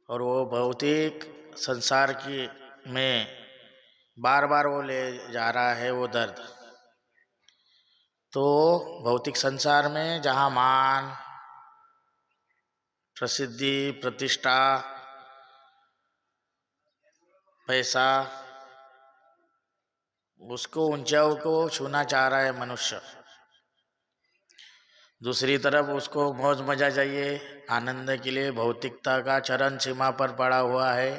और वो भौतिक संसार की में बार बार वो ले जा रहा है वो दर्द। तो भौतिक संसार में जहाँ मान, प्रसिद्धि, प्रतिष्ठा, पैसा, उसको ऊंचाइयों को छूना चाह रहा है मनुष्य। दूसरी तरफ उसको मौज मजा चाहिए, आनंद के लिए भौतिकता का चरम सीमा पर पड़ा हुआ है।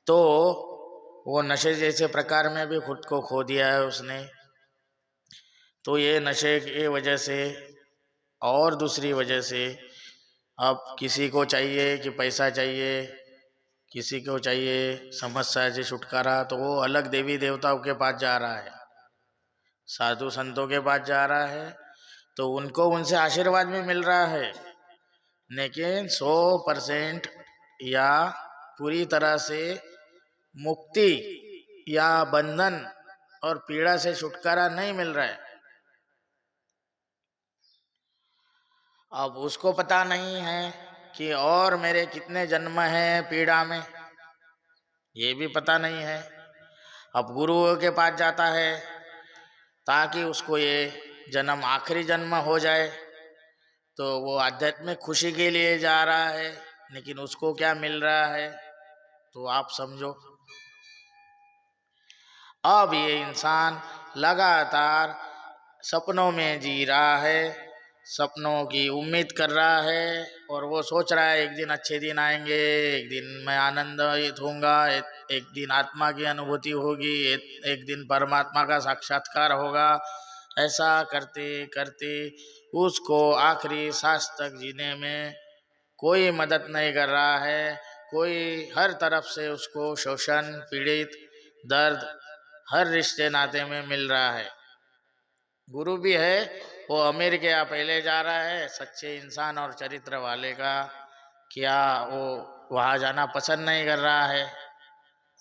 तो वो नशे जैसे प्रकार में भी खुद को खो दिया है उसने। तो ये नशे की वजह से और दूसरी वजह से अब किसी को चाहिए कि पैसा चाहिए, किसी को चाहिए समस्या से छुटकारा, तो वो अलग देवी देवताओं के पास जा रहा है, साधु संतों के पास जा रहा है। तो उनको उनसे आशीर्वाद भी मिल रहा है, लेकिन 100% या पूरी तरह से मुक्ति या बंधन और पीड़ा से छुटकारा नहीं मिल रहा है। अब उसको पता नहीं है कि और मेरे कितने जन्म हैं पीड़ा में, ये भी पता नहीं है। अब गुरुओं के पास जाता है ताकि उसको ये जन्म आखिरी जन्म हो जाए, तो वो आध्यात्मिक खुशी के लिए जा रहा है, लेकिन उसको क्या मिल रहा है तो आप समझो। अब ये इंसान लगातार सपनों में जी रहा है, सपनों की उम्मीद कर रहा है, और वो सोच रहा है एक दिन अच्छे दिन आएंगे, एक दिन मैं आनंदित होऊंगा, एक दिन आत्मा की अनुभूति होगी, एक दिन परमात्मा का साक्षात्कार होगा। ऐसा करते करते उसको आखिरी सांस तक जीने में कोई मदद नहीं कर रहा है। कोई हर तरफ से उसको शोषण, पीड़ित, दर्द हर रिश्ते नाते में मिल रहा है। गुरु भी है, वो अमीर के यहाँ पहले जा रहा है, सच्चे इंसान और चरित्र वाले का क्या वो वहाँ जाना पसंद नहीं कर रहा है।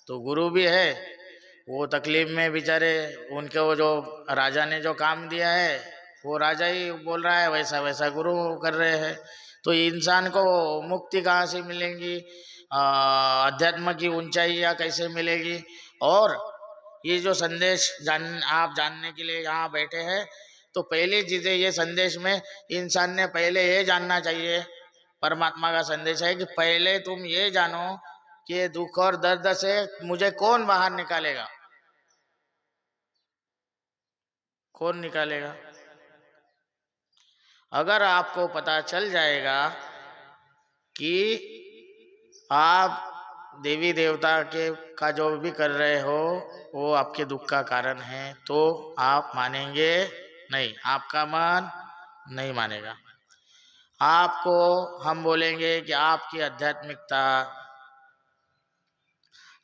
तो गुरु भी है, वो तकलीफ में बेचारे, उनके वो जो राजा ने जो काम दिया है वो राजा ही बोल रहा है वैसा वैसा गुरु कर रहे हैं। तो इंसान को मुक्ति कहाँ से मिलेगी, अध्यात्म की ऊंचाइयाँ कैसे मिलेगी। और ये जो संदेश आप जानने के लिए यहाँ बैठे हैं, तो पहली चीजें ये संदेश में इंसान ने पहले ये जानना चाहिए, परमात्मा का संदेश है कि पहले तुम ये जानो कि ये दुख और दर्द से मुझे कौन बाहर निकालेगा, कौन निकालेगा। अगर आपको पता चल जाएगा कि आप देवी देवता के का जो भी कर रहे हो वो आपके दुख का कारण है, तो आप मानेंगे नहीं, आपका मन नहीं मानेगा। आपको हम बोलेंगे कि आपकी आध्यात्मिकता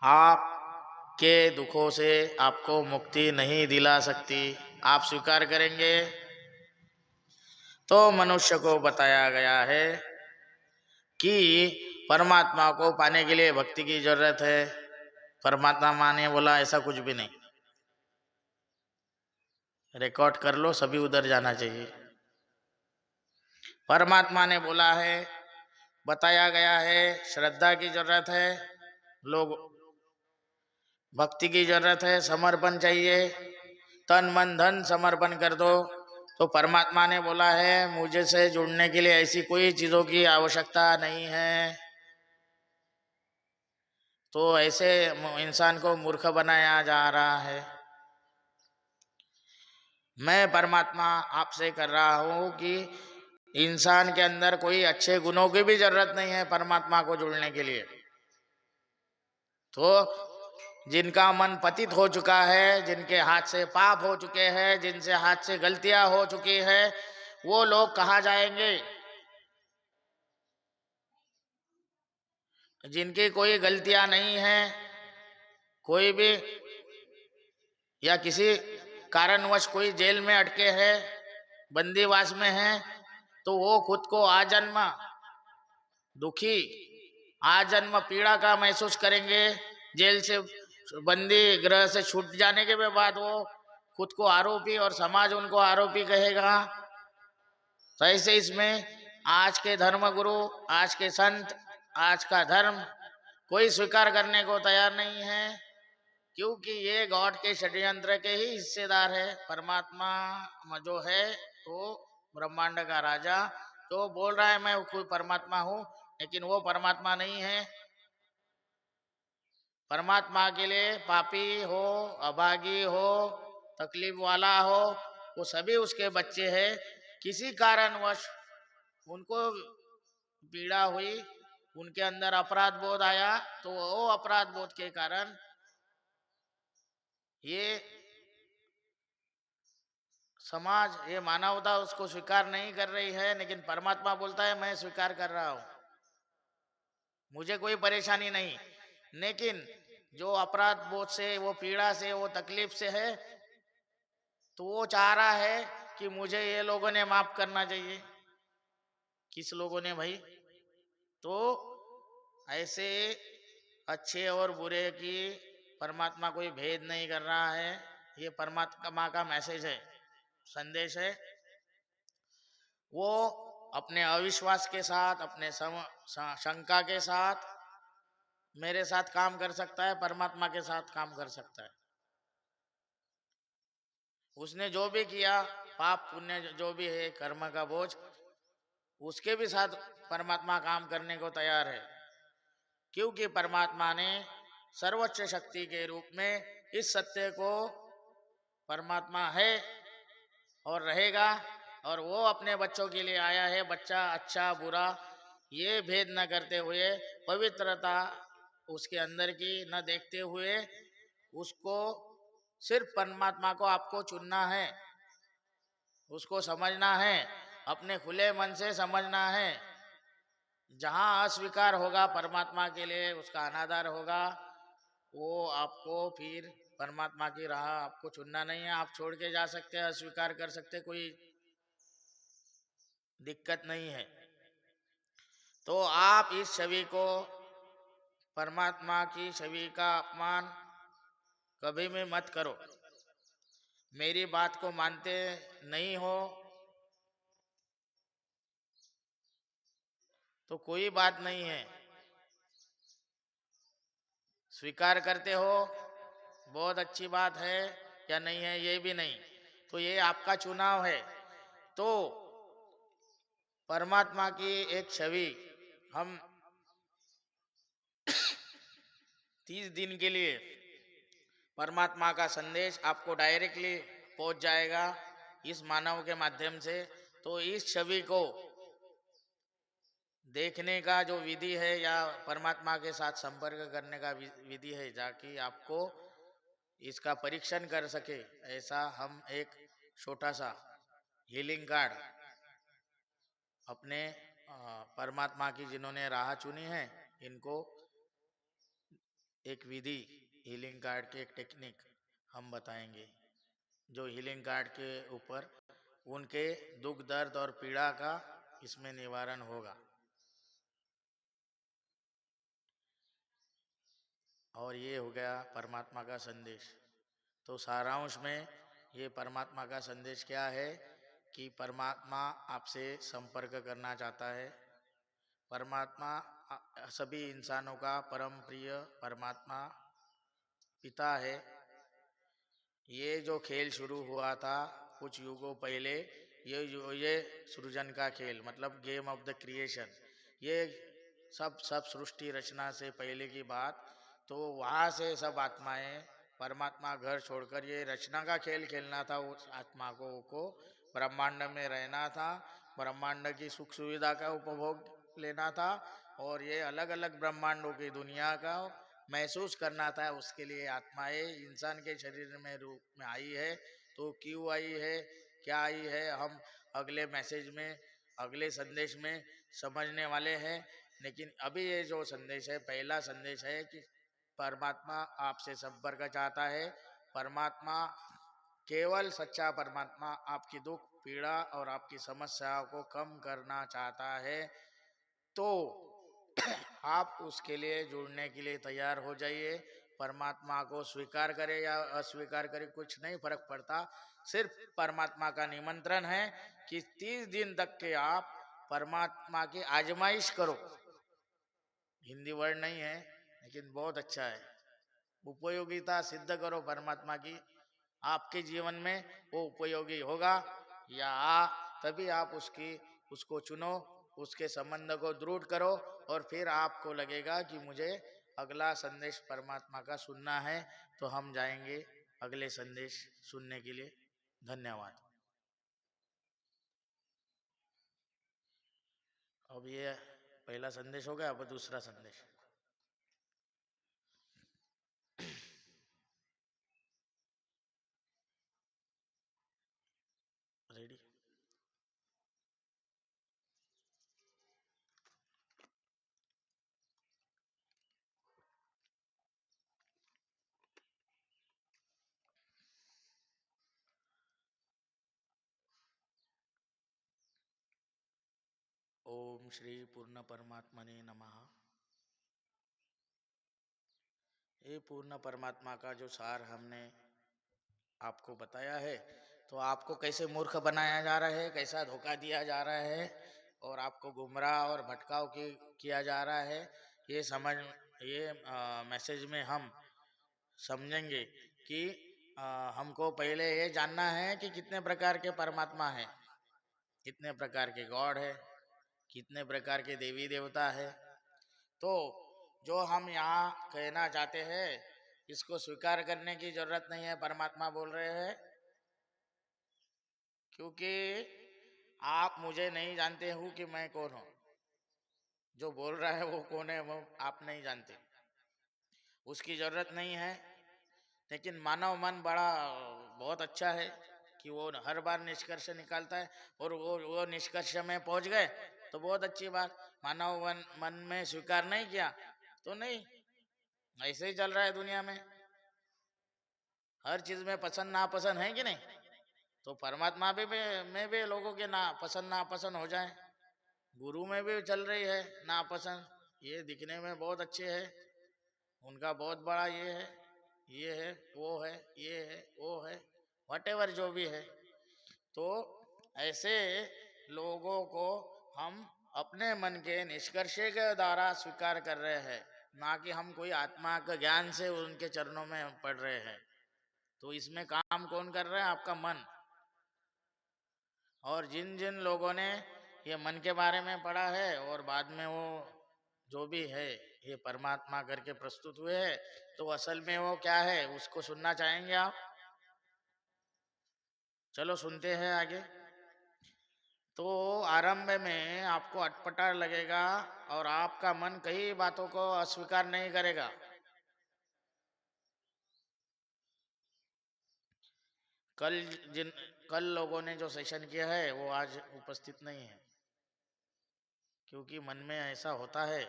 आपके दुखों से आपको मुक्ति नहीं दिला सकती, आप स्वीकार करेंगे। तो मनुष्य को बताया गया है कि परमात्मा को पाने के लिए भक्ति की जरूरत है। परमात्मा ने बोला ऐसा कुछ भी नहीं, रिकॉर्ड कर लो, सभी उधर जाना चाहिए। परमात्मा ने बोला है, बताया गया है, श्रद्धा की जरूरत है, लोग भक्ति की जरूरत है, समर्पण चाहिए, तन मन धन समर्पण कर दो। तो परमात्मा ने बोला है मुझे से जुड़ने के लिए ऐसी कोई चीजों की आवश्यकता नहीं है। तो ऐसे इंसान को मूर्ख बनाया जा रहा है। मैं परमात्मा आपसे कर रहा हूं कि इंसान के अंदर कोई अच्छे गुणों की भी जरूरत नहीं है परमात्मा को जुड़ने के लिए। तो जिनका मन पतित हो चुका है, जिनके हाथ से पाप हो चुके हैं, जिनसे हाथ से गलतियां हो चुकी है, वो लोग कहाँ जाएंगे। जिनकी कोई गलतियां नहीं है, कोई भी या किसी कारणवश कोई जेल में अटके हैं, बंदीवास में हैं, तो वो खुद को आजन्म दुखी, आजन्म पीड़ा का महसूस करेंगे। जेल से, बंदी गृह से छूट जाने के बाद वो खुद को आरोपी और समाज उनको आरोपी कहेगा। तो ऐसे इसमें आज के धर्मगुरु, आज के संत, आज का धर्म कोई स्वीकार करने को तैयार नहीं है, क्योंकि ये गॉड के षड्यंत्र के ही हिस्सेदार है। परमात्मा जो है वो ब्रह्मांड का राजा, तो बोल रहा है मैं कोई परमात्मा हूं, लेकिन वो परमात्मा नहीं है। परमात्मा के लिए पापी हो, अभागी हो, तकलीफ वाला हो, वो सभी उसके बच्चे हैं। किसी कारणवश उनको पीड़ा हुई, उनके अंदर अपराध बोध आया, तो वो अपराध बोध के कारण ये समाज, ये मानवता उसको स्वीकार नहीं कर रही है। लेकिन परमात्मा बोलता है मैं स्वीकार कर रहा हूं, मुझे कोई परेशानी नहीं। लेकिन जो अपराध बोध से, वो पीड़ा से, वो तकलीफ से है, तो वो चाह रहा है कि मुझे ये लोगों ने माफ करना चाहिए। किस लोगों ने भाई? तो ऐसे अच्छे और बुरे की परमात्मा कोई भेद नहीं कर रहा है। ये परमात्मा का मैसेज है, संदेश है। वो अपने अविश्वास के साथ, अपने शंका के साथ मेरे साथ काम कर सकता है, परमात्मा के साथ काम कर सकता है। उसने जो भी किया, पाप पुण्य जो भी है, कर्म का बोझ, उसके भी साथ परमात्मा काम करने को तैयार है। क्योंकि परमात्मा ने सर्वोच्च शक्ति के रूप में इस सत्य को, परमात्मा है और रहेगा, और वो अपने बच्चों के लिए आया है। बच्चा अच्छा बुरा ये भेद न करते हुए, पवित्रता उसके अंदर की न देखते हुए, उसको सिर्फ परमात्मा को आपको चुनना है, उसको समझना है, अपने खुले मन से समझना है। जहाँ अस्वीकार होगा परमात्मा के लिए, उसका अनादर होगा, वो आपको फिर परमात्मा की राह आपको चुनना नहीं है। आप छोड़ के जा सकते हैं, अस्वीकार कर सकते, कोई दिक्कत नहीं है। तो आप इस छवि को, परमात्मा की छवि का अपमान कभी भी मत करो। मेरी बात को मानते नहीं हो तो कोई बात नहीं है, स्वीकार करते हो बहुत अच्छी बात है, या नहीं है ये भी नहीं, तो ये आपका चुनाव है। तो परमात्मा की एक छवि, हम 30 दिन के लिए परमात्मा का संदेश आपको डायरेक्टली पहुंच जाएगा इस मानव के माध्यम से। तो इस छवि को देखने का जो विधि है, या परमात्मा के साथ संपर्क करने का विधि है, जाकि आपको इसका परीक्षण कर सके, ऐसा हम एक छोटा सा हीलिंग कार्ड अपने परमात्मा की जिन्होंने राह चुनी है, इनको एक विधि, हीलिंग कार्ड की एक टेक्निक हम बताएंगे, जो हीलिंग कार्ड के ऊपर उनके दुख दर्द और पीड़ा का इसमें निवारण होगा। और ये हो गया परमात्मा का संदेश। तो सारांश में ये परमात्मा का संदेश क्या है कि परमात्मा आपसे संपर्क करना चाहता है। परमात्मा सभी इंसानों का परम प्रिय परमात्मा पिता है। ये जो खेल शुरू हुआ था कुछ युगों पहले, ये सृजन का खेल, मतलब गेम ऑफ द क्रिएशन, ये सब सृष्टि रचना से पहले की बात। तो वहाँ से सब आत्माएं, परमात्मा घर छोड़कर ये रचना का खेल खेलना था, उस आत्मा को ब्रह्मांड में रहना था, ब्रह्मांड की सुख सुविधा का उपभोग लेना था, और ये अलग अलग ब्रह्मांडों की दुनिया का महसूस करना था। उसके लिए आत्माएं इंसान के शरीर में रूप में आई है। तो क्यों आई है, क्या आई है, हम अगले मैसेज में, अगले संदेश में समझने वाले हैं। लेकिन अभी ये जो संदेश है, पहला संदेश है कि परमात्मा आपसे संपर्क चाहता है। परमात्मा, केवल सच्चा परमात्मा आपकी दुख पीड़ा और आपकी समस्याओं को कम करना चाहता है। तो आप उसके लिए जुड़ने के लिए तैयार हो जाइए। परमात्मा को स्वीकार करें या अस्वीकार करें, कुछ नहीं फर्क पड़ता। सिर्फ परमात्मा का निमंत्रण है कि 30 दिन तक के आप परमात्मा की आजमाइश करो। हिंदी वर्ड नहीं है लेकिन बहुत अच्छा है। उपयोगिता सिद्ध करो परमात्मा की, आपके जीवन में वो उपयोगी होगा या तभी आप उसको चुनो, उसके संबंध को दृढ़ करो और फिर आपको लगेगा कि मुझे अगला संदेश परमात्मा का सुनना है, तो हम जाएंगे अगले संदेश सुनने के लिए। धन्यवाद। अब ये पहला संदेश हो गया, अब दूसरा संदेश। रेडी। ओम श्री पूर्ण परमात्मने नमः। ये पूर्ण परमात्मा का जो सार हमने आपको बताया है, तो आपको कैसे मूर्ख बनाया जा रहा है, कैसा धोखा दिया जा रहा है और आपको गुमराह और भटकाव किया जा रहा है, ये मैसेज में हम समझेंगे कि हमको पहले ये जानना है कि कितने प्रकार के परमात्मा है, कितने प्रकार के गॉड है, कितने प्रकार के देवी देवता है। तो जो हम यहाँ कहना चाहते हैं इसको स्वीकार करने की जरूरत नहीं है, परमात्मा बोल रहे हैं, क्योंकि आप मुझे नहीं जानते हो कि मैं कौन हूँ। जो बोल रहा है वो कौन है वो आप नहीं जानते, उसकी जरूरत नहीं है। लेकिन मानव मन बड़ा बहुत अच्छा है कि वो हर बार निष्कर्ष निकालता है और वो निष्कर्ष में पहुंच गए तो बहुत अच्छी बात। मानव मन में स्वीकार नहीं किया तो नहीं, ऐसे ही चल रहा है दुनिया में। हर चीज में पसंद नापसंद है कि नहीं, तो परमात्मा में भी लोगों के ना पसंद नापसंद हो जाए। गुरु में भी चल रही है नापसंद, ये दिखने में बहुत अच्छे है, उनका बहुत बड़ा ये है वो है ये है वो है, वटेवर जो भी है। तो ऐसे लोगों को हम अपने मन के निष्कर्ष के द्वारा स्वीकार कर रहे हैं, ना कि हम कोई आत्मा का ज्ञान से उनके चरणों में पढ़ रहे हैं। तो इसमें काम कौन कर रहा है? आपका मन। और जिन जिन लोगों ने ये मन के बारे में पढ़ा है और बाद में वो जो भी है ये परमात्मा करके प्रस्तुत हुए हैं, तो असल में वो क्या है उसको सुनना चाहेंगे आप? चलो सुनते हैं आगे। तो आरंभ में आपको अटपटा लगेगा और आपका मन कई बातों को अस्वीकार नहीं करेगा। कल जिन कल लोगों ने जो सेशन किया है वो आज उपस्थित नहीं है, क्योंकि मन में ऐसा होता है।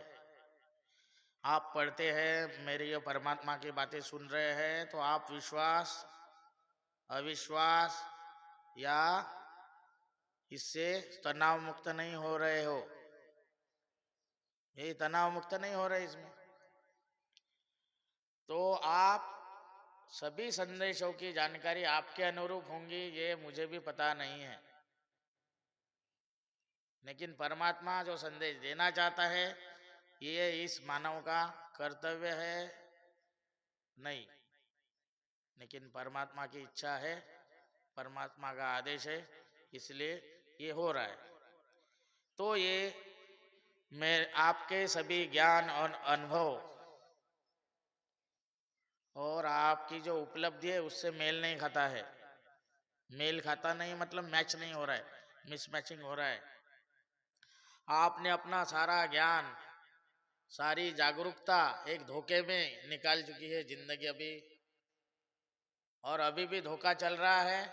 आप पढ़ते हैं, मेरी ये परमात्मा की बातें सुन रहे हैं, तो आप विश्वास अविश्वास या इससे तनाव मुक्त नहीं हो रहे हो। ये तनाव मुक्त नहीं हो रहे इसमें। तो आप सभी संदेशों की जानकारी आपके अनुरूप होंगी ये मुझे भी पता नहीं है, लेकिन परमात्मा जो संदेश देना चाहता है ये इस मानव का कर्तव्य है नहीं, लेकिन परमात्मा की इच्छा है, परमात्मा का आदेश है, इसलिए ये हो रहा है। तो ये मैं आपके सभी ज्ञान और अनुभव और आपकी जो उपलब्धि है उससे मेल नहीं खाता है। मेल खाता नहीं मतलब मैच नहीं हो रहा है, मिसमैचिंग हो रहा है। आपने अपना सारा ज्ञान सारी जागरूकता एक धोखे में निकाल चुकी है जिंदगी अभी, और अभी भी धोखा चल रहा है।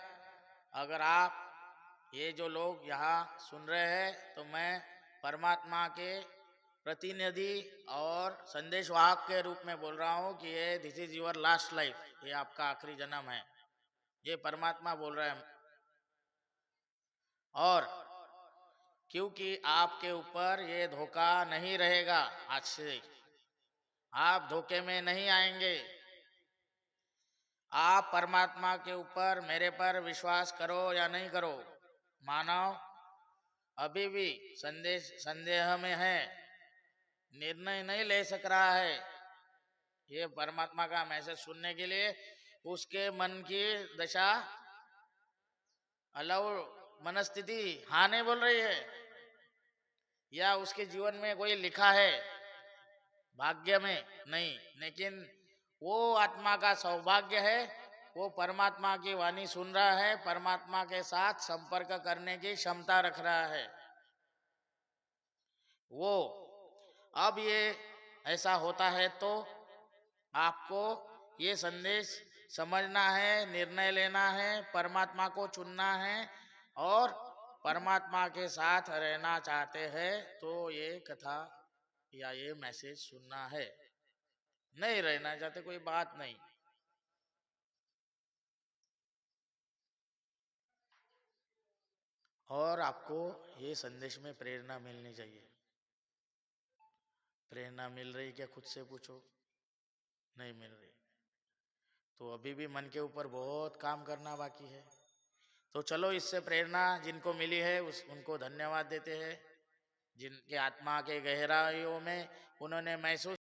अगर आप ये जो लोग यहाँ सुन रहे हैं, तो मैं परमात्मा के प्रतिनिधि और संदेशवाहक के रूप में बोल रहा हूँ कि ये this is your last life, ये आपका आखिरी जन्म है, ये परमात्मा बोल रहा है। और क्योंकि आपके ऊपर ये धोखा नहीं रहेगा, आज से आप धोखे में नहीं आएंगे। आप परमात्मा के ऊपर मेरे पर विश्वास करो या नहीं करो, मानव अभी भी संदेह में है। निर्णय नहीं ले सक रहा है, ये परमात्मा का मैसेज सुनने के लिए उसके मन की दशा अलव मनस्थिति हाँ नहीं बोल रही है, या उसके जीवन में कोई लिखा है भाग्य में नहीं, लेकिन वो आत्मा का सौभाग्य है, वो परमात्मा की वाणी सुन रहा है, परमात्मा के साथ संपर्क करने की क्षमता रख रहा है। वो अब ये ऐसा होता है तो आपको ये संदेश समझना है, निर्णय लेना है, परमात्मा को चुनना है, और परमात्मा के साथ रहना चाहते हैं तो ये कथा या ये मैसेज सुनना है। नहीं रहना चाहते कोई बात नहीं। और आपको ये संदेश में प्रेरणा मिलनी चाहिए। प्रेरणा मिल रही क्या, खुद से पूछो। नहीं मिल रही तो अभी भी मन के ऊपर बहुत काम करना बाकी है। तो चलो, इससे प्रेरणा जिनको मिली है उनको धन्यवाद देते हैं, जिनके आत्मा के गहराइयों में उन्होंने महसूस